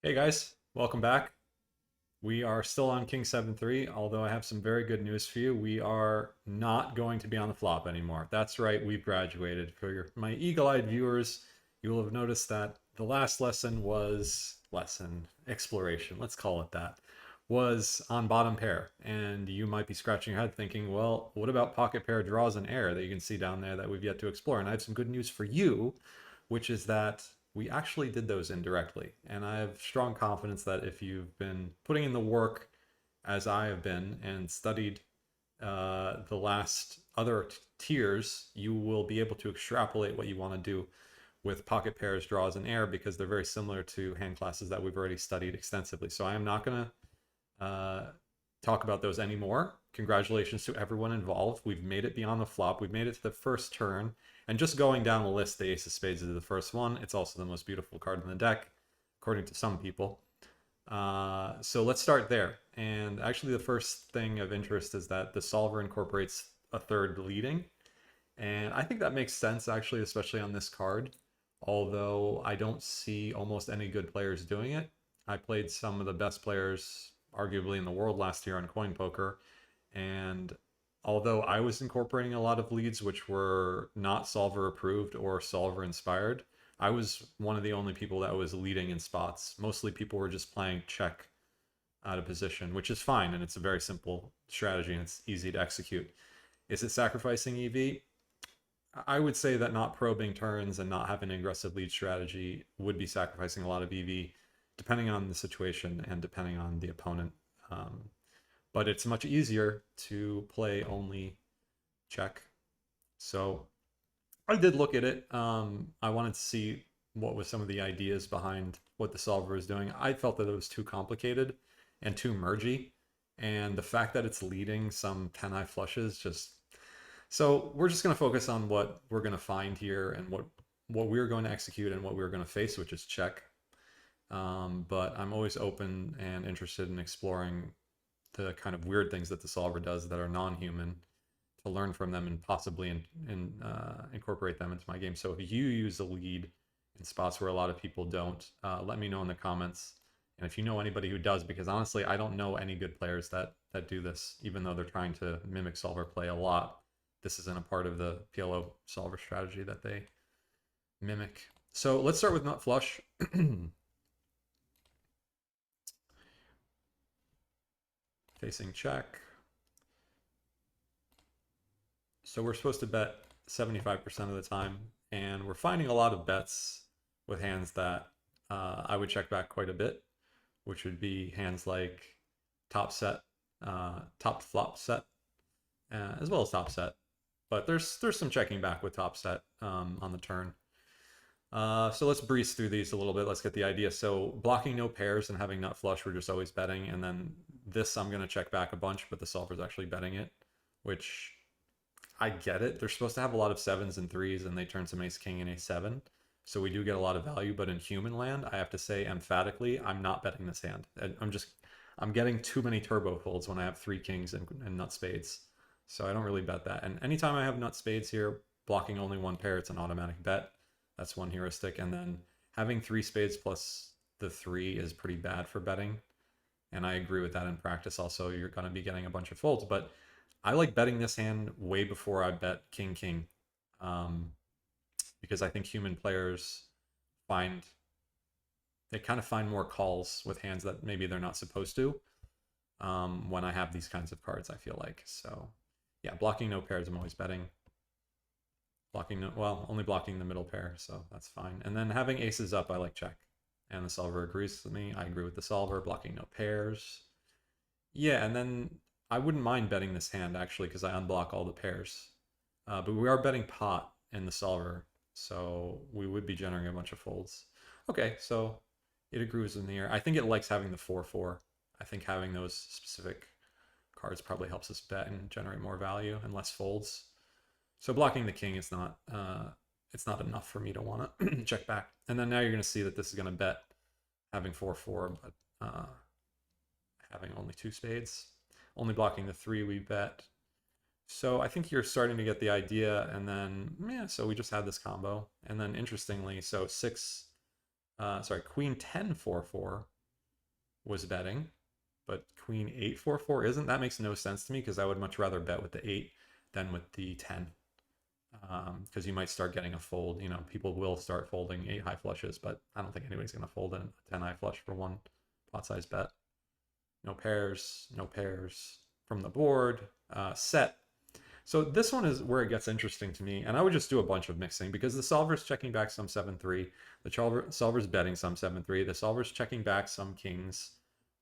Hey guys, welcome back. We are still on k73, although I have some very good news for you. We are not going to be on the flop anymore. That's right, we've graduated. My eagle-eyed viewers, you will have noticed that the last lesson exploration, let's call it that, was on bottom pair. And you might be scratching your head thinking, well, what about pocket pair draws and air that you can see down there that we've yet to explore? And I have some good news for you, which is that we actually did those indirectly. And I have strong confidence that if you've been putting in the work as I have been and studied the last other tiers, you will be able to extrapolate what you want to do with pocket pairs, draws, and air because they're very similar to hand classes that we've already studied extensively. So I am not going to talk about those anymore. Congratulations to everyone involved. We've made it beyond the flop. We've made it to the first turn. And just going down the list, the Ace of Spades is the first one. It's also the most beautiful card in the deck, according to some people. So let's start there. And actually, the first thing of interest is that the solver incorporates a third leading. And I think that makes sense, actually, especially on this card. Although I don't see almost any good players doing it. I played some of the best players, arguably, in the world last year on Coin Poker. And although I was incorporating a lot of leads which were not solver approved or solver inspired, I was one of the only people that was leading in spots. Mostly people were just playing check out of position, which is fine, and it's a very simple strategy and it's easy to execute. Is it sacrificing EV? I would say that not probing turns and not having an aggressive lead strategy would be sacrificing a lot of EV, depending on the situation and depending on the opponent. But it's much easier to play only check. So I did look at it. I wanted to see what was some of the ideas behind what the solver is doing. I felt that it was too complicated and too mergy. And the fact that it's leading some 10 high flushes just... So we're just going to focus on what we're going to find here and what we're going to execute and what we're going to face, which is check. But I'm always open and interested in exploring the kind of weird things that the solver does that are non-human to learn from them and possibly incorporate them into my game. So if you use a lead in spots where a lot of people don't, let me know in the comments. And if you know anybody who does, because honestly, I don't know any good players that do this, even though they're trying to mimic solver play a lot. This isn't a part of the PLO solver strategy that they mimic. So let's start with nut flush. Facing check. So we're supposed to bet 75% of the time, and we're finding a lot of bets with hands that I would check back quite a bit, which would be hands like top set, top flop set, as well as top set. But there's some checking back with top set on the turn. So let's breeze through these a little bit. Let's get the idea. So blocking no pairs and having nut flush, we're just always betting. And then this I'm going to check back a bunch, but the solver's actually betting it, which I get it. They're supposed to have a lot of sevens and threes, and they turn some ace king and ace seven. So we do get a lot of value, but in human land, I have to say emphatically, I'm not betting this hand. I'm getting too many turbo folds when I have three kings and nut spades. So I don't really bet that. And anytime I have nut spades here, blocking only one pair, it's an automatic bet. That's one heuristic. And then having three spades plus the three is pretty bad for betting. And I agree with that in practice. Also, you're going to be getting a bunch of folds. But I like betting this hand way before I bet king, king. Because I think human players they kind of find more calls with hands that maybe they're not supposed to when I have these kinds of cards, I feel like. So yeah, blocking no pairs, I'm always betting. Only blocking the middle pair, so that's fine. And then having aces up, I like check. And the solver agrees with me. I agree with the solver, blocking no pairs. Yeah, and then I wouldn't mind betting this hand, actually, because I unblock all the pairs. But we are betting pot in the solver, so we would be generating a bunch of folds. Okay, so it agrees in the air. I think it likes having the 4-4. I think having those specific cards probably helps us bet and generate more value and less folds. So blocking the king is not it's not enough for me to want to check back. And then now you're going to see that this is going to bet having 4-4, but having only two spades. Only blocking the 3 we bet. So I think you're starting to get the idea. And then, yeah, so we just had this combo. And then interestingly, so queen 10, 4-4. was betting, but queen 8 4 4 isn't. That makes no sense to me because I would much rather bet with the 8 than with the 10. Because you might start getting a fold. You know, people will start folding 8 high flushes, but I don't think anybody's going to fold in a 10 high flush for one pot size bet. No pairs, no pairs from the board. Set. So this one is where it gets interesting to me, and I would just do a bunch of mixing because the solver's checking back some 7-3, the solver's betting some 7-3, the solver's checking back some kings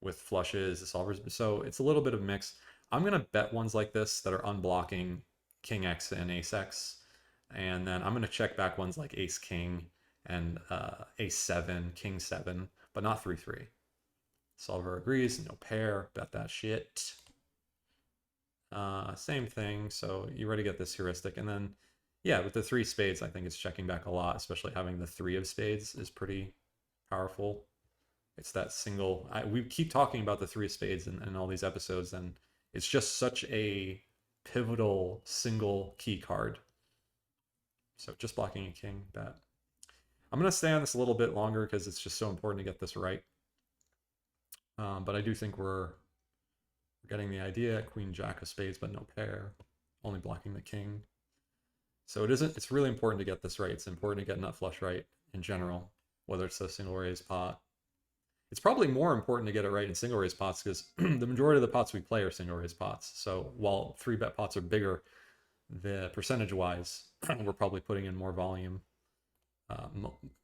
with flushes, the solver's, so it's a little bit of mix. I'm gonna bet ones like this that are unblocking King X and Ace X, and then I'm gonna check back ones like Ace King and Ace 7, King 7, but not 3-3. Solver agrees, no pair, bet that shit. Same thing, so you already get this heuristic. And then, yeah, with the 3 spades, I think it's checking back a lot, especially having the 3 of spades is pretty powerful. It's that single, we keep talking about the 3 of spades in all these episodes, and it's just such a pivotal single key card. So just blocking a king, bet. I'm going to stay on this a little bit longer because it's just so important to get this right. But I do think we're getting the idea. Queen Jack of spades, but no pair, only blocking the king. So it's really important to get this right. It's important to get nut flush right in general, whether it's a single raise pot. It's probably more important to get it right in single raise pots because the majority of the pots we play are single raise pots. So while 3-bet pots are bigger, the percentage wise, we're probably putting in more volume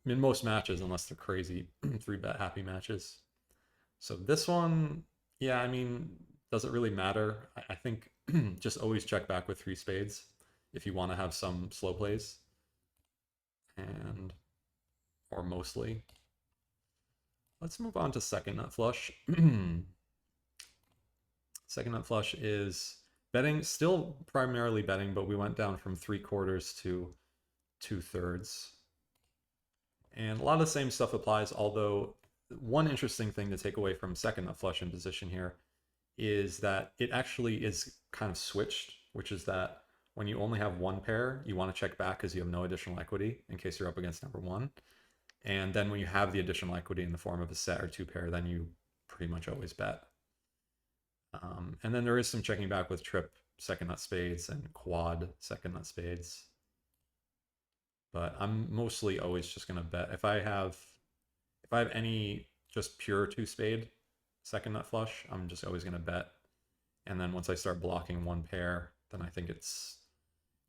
in most matches, unless they're crazy 3-bet happy matches. So this one, yeah, I mean, does it really matter? I think just always check back with 3 spades if you want to have some slow plays, and or mostly. Let's move on to second nut flush. Second nut flush is betting, still primarily betting, but we went down from 3/4 to 2/3. And a lot of the same stuff applies, although one interesting thing to take away from second nut flush in position here is that it actually is kind of switched, which is that when you only have one pair, you want to check back because you have no additional equity in case you're up against number 1. And then when you have the additional equity in the form of a set or 2 pair, then you pretty much always bet. And then there is some checking back with trip second nut spades and quad second nut spades. But I'm mostly always just going to bet. If I have any just pure 2 spade second nut flush, I'm just always going to bet. And then once I start blocking one pair, then I think it's,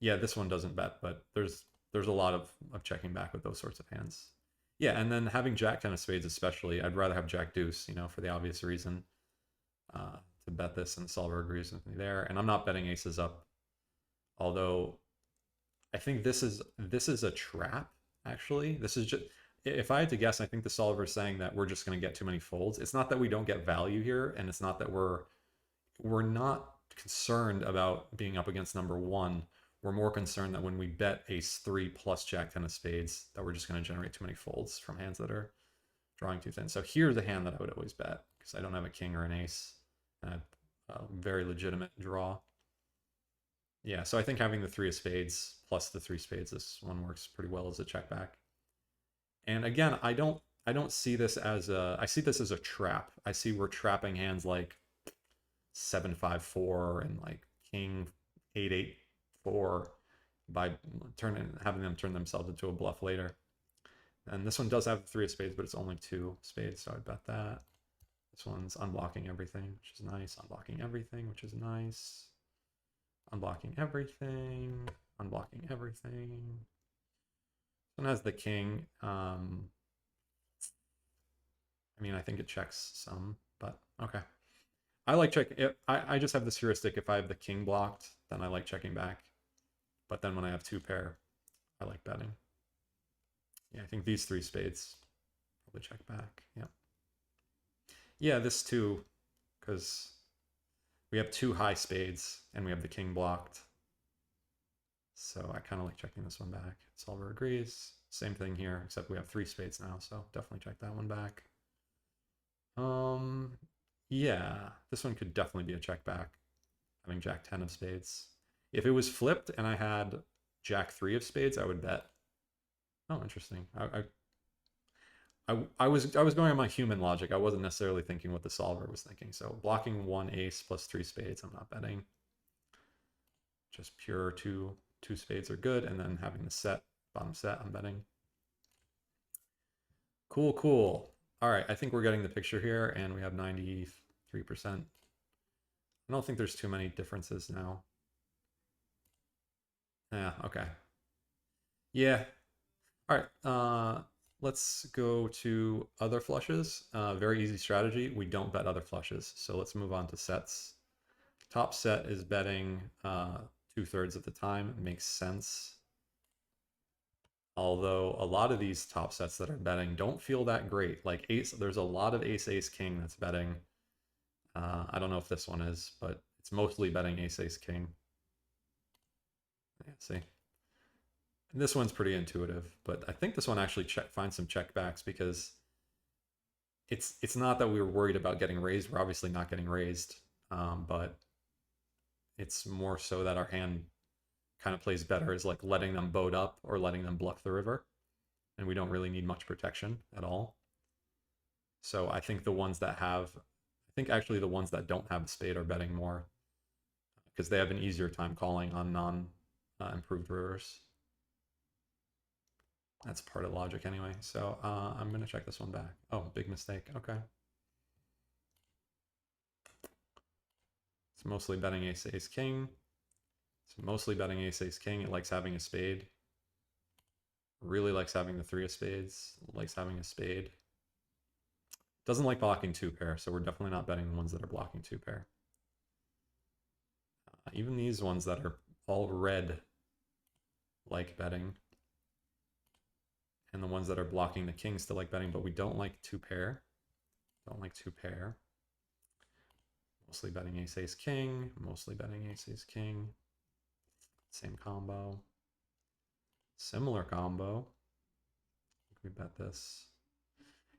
yeah, this one doesn't bet, but there's a lot of checking back with those sorts of hands. Yeah, and then having Jack 10 of spades especially, I'd rather have Jack deuce, you know, for the obvious reason to bet this, and the solver agrees with me there. And I'm not betting aces up, although I think this is a trap, actually. This is just, if I had to guess, I think the solver is saying that we're just going to get too many folds. It's not that we don't get value here, and it's not that we're not concerned about being up against number 1. We're more concerned that when we bet ace 3 plus Jack 10 of spades, that we're just going to generate too many folds from hands that are drawing too thin. So here's a hand that I would always bet because I don't have a king or an ace. And a very legitimate draw. Yeah, so I think having the 3 of spades plus the 3 spades, this one works pretty well as a check back. And again, I don't see this as I see this as a trap. I see we're trapping hands like 7-5-4 and like king 8-8-4 by having them turn themselves into a bluff later. And this one does have the 3 of spades, but it's only 2 spades, so I'd bet that. This one's unblocking everything, which is nice. Unblocking everything, which is nice. Unblocking everything. Unblocking everything. This one has the king. I mean, I think it checks some, but okay. I like checking. I just have this heuristic. If I have the king blocked, then I like checking back. But then when I have 2 pair, I like betting. Yeah, I think these 3 spades probably check back. Yeah. Yeah, this too, because we have 2 high spades and we have the king blocked. So I kind of like checking this one back. Solver agrees. Same thing here, except we have 3 spades now, so definitely check that one back. Yeah, this one could definitely be a check back, having Jack 10 of spades. If it was flipped and I had Jack 3 of spades, I would bet. Oh, interesting. I was going on my human logic. I wasn't necessarily thinking what the solver was thinking. So blocking one ace plus three spades, I'm not betting. Just pure two spades are good, and then having the set, bottom set, I'm betting. Cool, cool. All right, I think we're getting the picture here, and we have 93%. I don't think there's too many differences now. Yeah, okay. Yeah. All right, let's go to other flushes. Very easy strategy. We don't bet other flushes. So let's move on to sets. Top set is betting 2/3 of the time. It makes sense. Although a lot of these top sets that are betting don't feel that great. Like ace, there's a lot of ace, ace, king that's betting. I don't know if this one is, but it's mostly betting ace, ace, king. Yeah, see? And this one's pretty intuitive, but I think this one actually finds some checkbacks because it's not that we were worried about getting raised. We're obviously not getting raised, but it's more so that our hand kind of plays better is like letting them boat up or letting them bluff the river, and we don't really need much protection at all. So I think the ones that have, I think actually the ones that don't have a spade are betting more because they have an easier time calling on non-improved rivers. That's part of logic anyway. So I'm going to check this one back. Oh, big mistake. Okay. It's mostly betting ace, ace, king. It's mostly betting ace, ace, king. It likes having a spade. Really likes having the three of spades. Likes having a spade. Doesn't like blocking two pair, so we're definitely not betting the ones that are blocking two pair. Even these ones that are all red like betting. And the ones that are blocking the king still like betting, but we don't like two pair. Don't like two pair. Mostly betting ace, ace, king. Mostly betting ace, ace, king. Same combo. Similar combo. We bet this.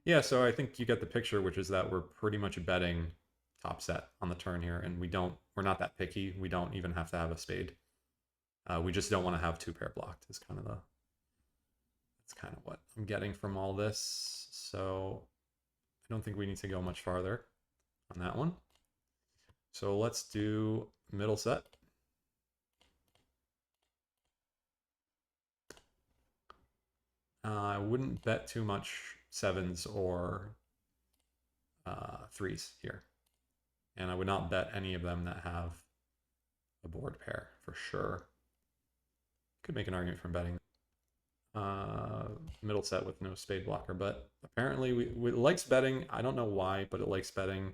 Yeah, so I think you get the picture, which is that we're pretty much betting top set on the turn here, and we're not that picky. We don't even have to have a spade. We just don't want to have two pair blocked. That's kind of what I'm getting from all this. So I don't think we need to go much farther on that one. So let's do middle set. I wouldn't bet too much sevens or threes here. And I would not bet any of them that have a board pair for sure. Could make an argument from betting middle set with no spade blocker, but apparently it likes betting. I don't know why, but it likes betting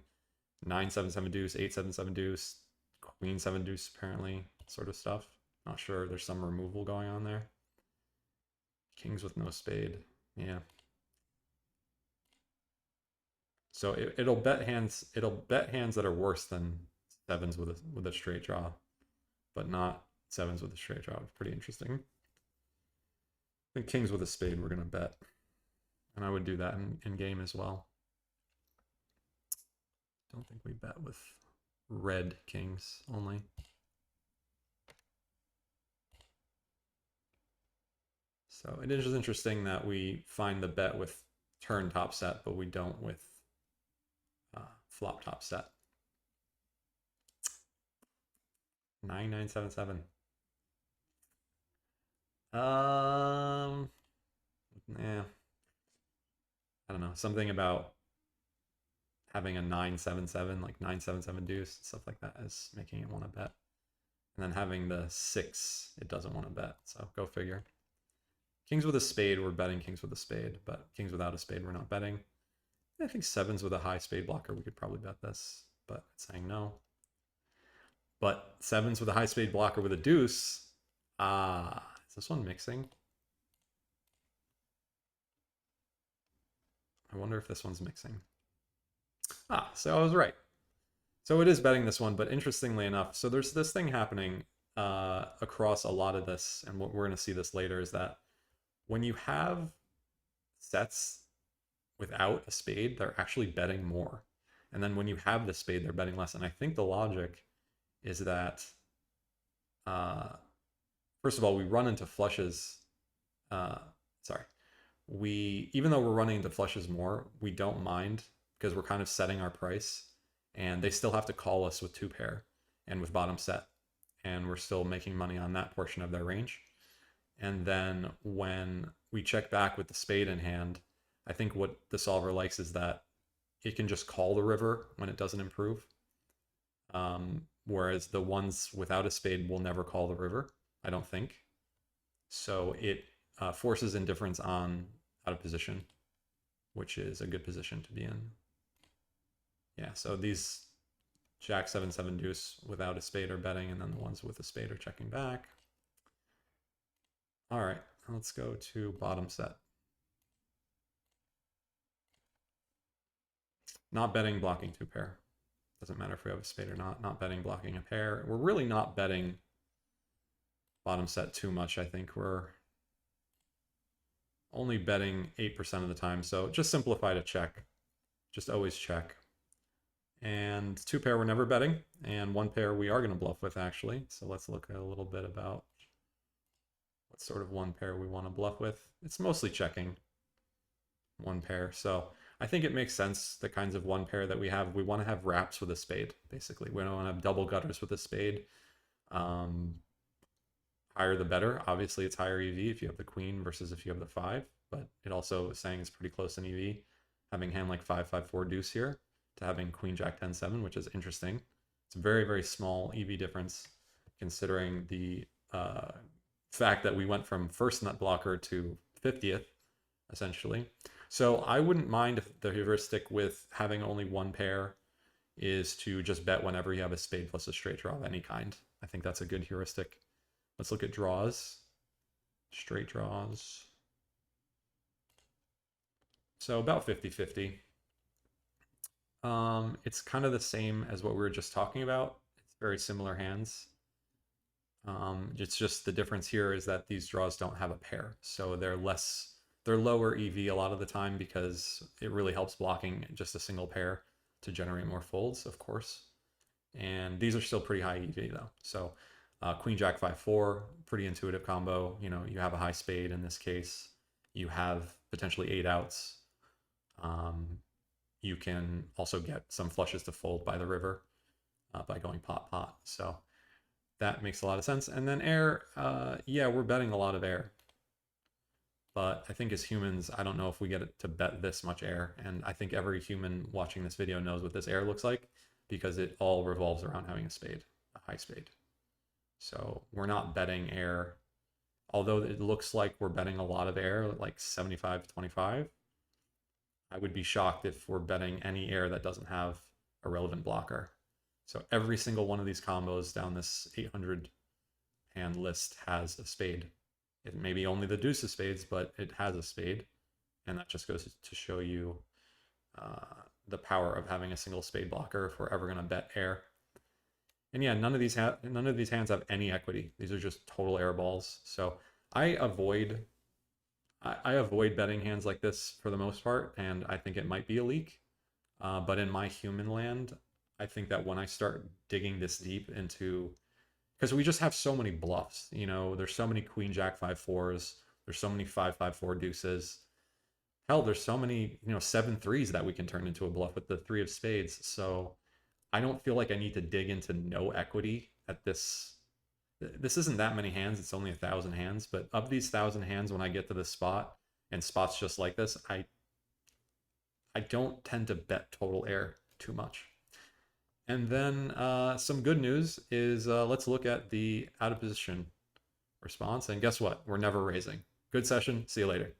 9-7-7 deuce, 8-7-7 deuce, queen 7 deuce apparently, sort of stuff. Not sure. There's some removal going on there. Kings with no spade. Yeah. So it'll bet hands. It'll bet hands that are worse than sevens with a straight draw, but not sevens with a straight draw. It's pretty interesting. I think kings with a spade we're gonna bet, and I would do that in game as well. Don't think we bet with red kings only. So it is interesting that we find the bet with turn top set, but we don't with flop top set. 9-9-7-7. Yeah. I don't know. Something about having a 9-7-7, like 9-7-7 deuce, stuff like that is making it want to bet. And then having the 6, it doesn't want to bet. So go figure. Kings with a spade, we're betting kings with a spade, but kings without a spade, we're not betting. I think sevens with a high spade blocker, we could probably bet this, but it's saying no. But sevens with a high spade blocker with a deuce, is this one mixing? I wonder if this one's mixing. So I was right. So it is betting this one, but interestingly enough, so there's this thing happening across a lot of this, and what we're going to see this later is that when you have sets without a spade, they're actually betting more. And then when you have the spade, they're betting less. And I think the logic is that, first of all, we run into flushes. even though we're running into flushes more, we don't mind because we're kind of setting our price, and they still have to call us with 2 pair and with bottom set, and we're still making money on that portion of their range. And then when we check back with the spade in hand, I think what the solver likes is that it can just call the river when it doesn't improve. Whereas the ones without a spade will never call the river, I don't think. So it forces indifference on out of position, which is a good position to be in. Yeah, so these Jack 7-7 deuce without a spade are betting, and then the ones with a spade are checking back. All right, let's go to bottom set. Not betting, blocking 2 pair. Doesn't matter if we have a spade or not. Not betting, blocking a pair. We're really not betting bottom set too much. I think we're only betting 8% of the time. So just simplify to check. Just always check. And 2 pair we're never betting. And 1 pair we are going to bluff with, actually. So let's look at a little bit about what sort of 1 pair we want to bluff with. It's mostly checking 1 pair. So I think it makes sense, the kinds of 1 pair that we have. We want to have wraps with a spade, basically. We don't want to have double gutters with a spade. Higher the better. Obviously, it's higher EV if you have the queen versus if you have the 5, but it also is saying it's pretty close in EV. Having hand like 5-5-4 deuce here to having queen jack 10-7, which is interesting. It's a very, very small EV difference considering the fact that we went from first nut blocker to 50th, essentially. So I wouldn't mind if the heuristic with having only 1 pair is to just bet whenever you have a spade plus a straight draw of any kind. I think that's a good heuristic. Let's look at draws. Straight draws. So about 50-50. It's kind of the same as what we were just talking about. It's very similar hands. It's just the difference here is that these draws don't have a pair. So they're lower EV a lot of the time because it really helps blocking just a single pair to generate more folds, of course. And these are still pretty high EV though. So queen jack 5-4, pretty intuitive combo. You know, you have a high spade in this case. You have potentially 8 outs. You can also get some flushes to fold by the river by going pot pot. So that makes a lot of sense. And then air, yeah, we're betting a lot of air. But I think as humans, I don't know if we get to bet this much air. And I think every human watching this video knows what this air looks like because it all revolves around having a spade, a high spade. So we're not betting air, although it looks like we're betting a lot of air, like 75-25. I would be shocked if we're betting any air that doesn't have a relevant blocker. So every single one of these combos down this 800 hand list has a spade. It may be only the deuce of spades, but it has a spade. And that just goes to show you the power of having a single spade blocker if we're ever going to bet air. And yeah, none of these hands have any equity. These are just total air balls. So I avoid betting hands like this for the most part, and I think it might be a leak. But in my human land, I think that when I start digging this deep into, because we just have so many bluffs, you know, there's so many queen jack 5-4s, there's so many 5-5-4 deuces. Hell, there's so many, you know, 7-3s that we can turn into a bluff with the 3 of spades. So I don't feel like I need to dig into no equity at this. This isn't that many hands, it's only 1,000 hands, but of these 1,000 hands, when I get to this spot and spots just like this, I don't tend to bet total air too much. And then some good news is let's look at the out of position response. And guess what? We're never raising. Good session. See you later.